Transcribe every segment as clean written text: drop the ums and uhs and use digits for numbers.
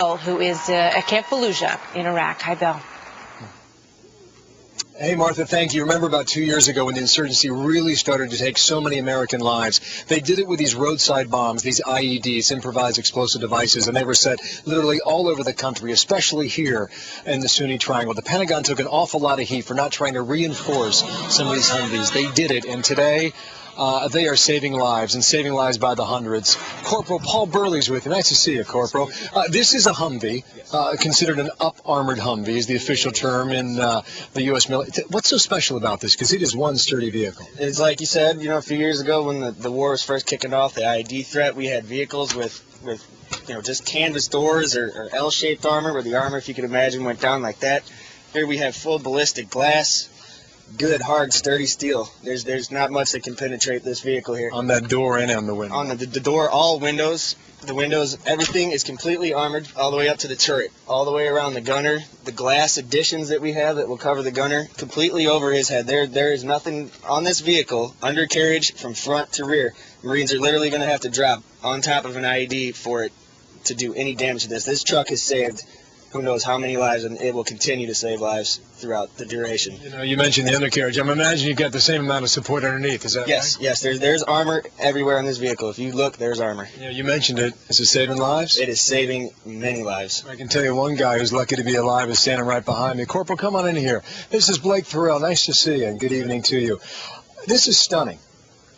who is at Camp Fallujah in Iraq. Hi, Bill. Hey, Martha, thank you. Remember about 2 years ago when the insurgency really started to take so many American lives? They did it with these roadside bombs, these IEDs, improvised explosive devices, and they were set literally all over the country, especially here in the Sunni Triangle. The Pentagon took an awful lot of heat for not trying to reinforce some of these Humvees. They did it, and today they are saving lives, and saving lives by the hundreds. Corporal Paul Burley's with you. Nice to see you, Corporal. This is a Humvee, considered an up-armored Humvee is the official term in the U.S. military. What's so special about this? Because it is one sturdy vehicle. It's like you said, a few years ago when the war was first kicking off, the IED threat, we had vehicles with just canvas doors or L-shaped armor, where the armor, if you could imagine, went down like that. Here we have full ballistic glass. Good, hard, sturdy steel. There's not much that can penetrate this vehicle here. On that door and on the window. On the door, all windows, the windows, everything is completely armored all the way up to the turret, all the way around the gunner. The glass additions that we have that will cover the gunner completely over his head. There is nothing on this vehicle, undercarriage from front to rear. Marines are literally going to have to drop on top of an IED for it to do any damage to this. This truck has saved who knows how many lives, and it will continue to save lives throughout the duration. You mentioned the undercarriage. I'm imagining you've got the same amount of support underneath. Is that yes, right? Yes, there's armor everywhere on this vehicle. If you look, there's armor. You mentioned it. Is it saving lives? It is saving many lives. I can tell you one guy who's lucky to be alive is standing right behind me. Corporal, come on in here. This is Blake Farrell. Nice to see you, and good evening to you. This is stunning.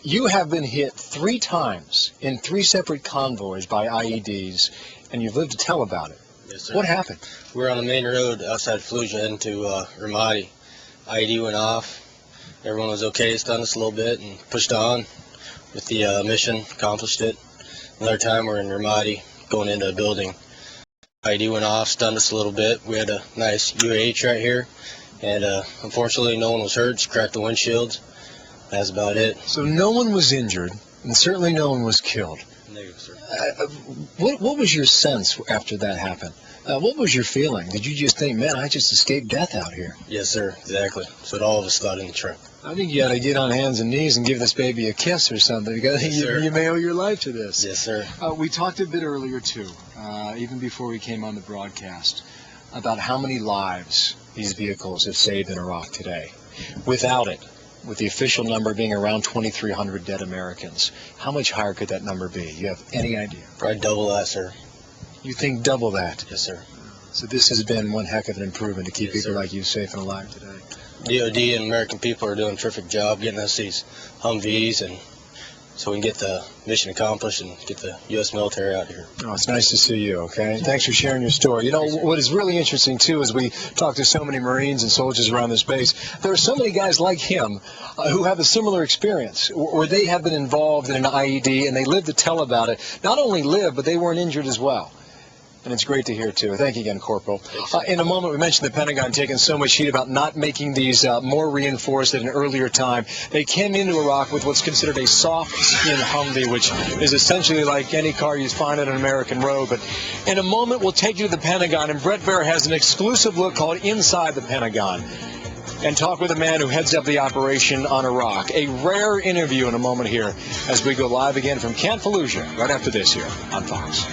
You have been hit 3 times in 3 separate convoys by IEDs, and you've lived to tell about it. Yes, sir. What happened? We were on the main road outside Fallujah into Ramadi. IED went off. Everyone was okay. Stunned us a little bit and pushed on with the mission. Accomplished it. Another time we're in Ramadi going into a building. IED went off. Stunned us a little bit. We had a nice UAH right here. And unfortunately no one was hurt. Just cracked the windshields. That's about it. So no one was injured, and certainly no one was killed. Negative, sir. What was your sense after that happened? What was your feeling? Did you just think, man, I just escaped death out here? Yes, sir. Exactly. That's what all of us thought in the truck. I think you got to get on hands and knees and give this baby a kiss or something. Because yes, you may owe your life to this. Yes, sir. We talked a bit earlier, too, even before we came on the broadcast, about how many lives these vehicles have saved in Iraq today. Without it, with the official number being around 2,300 dead Americans, how much higher could that number be? You have any idea? Probably double that, sir. You think double that? Yes, sir. So this has been one heck of an improvement to keep yes, people sir. like you safe and alive today. DOD and American people are doing a terrific job getting us these Humvees, and so we can get the mission accomplished and get the U.S. military out here. Oh, it's nice to see you, okay? Thanks for sharing your story. What is really interesting, too, is we talk to so many Marines and soldiers around this base. There are so many guys like him who have a similar experience, where they have been involved in an IED, and they live to tell about it. Not only live, but they weren't injured as well. And it's great to hear, too. Thank you again, Corporal. In a moment, we mentioned the Pentagon taking so much heat about not making these more reinforced at an earlier time. They came into Iraq with what's considered a soft-skin Humvee, which is essentially like any car you'd find on an American road. But in a moment, we'll take you to the Pentagon, and Brett Baer has an exclusive look called Inside the Pentagon, and talk with a man who heads up the operation on Iraq. A rare interview in a moment here as we go live again from Camp Fallujah right after this here on Fox.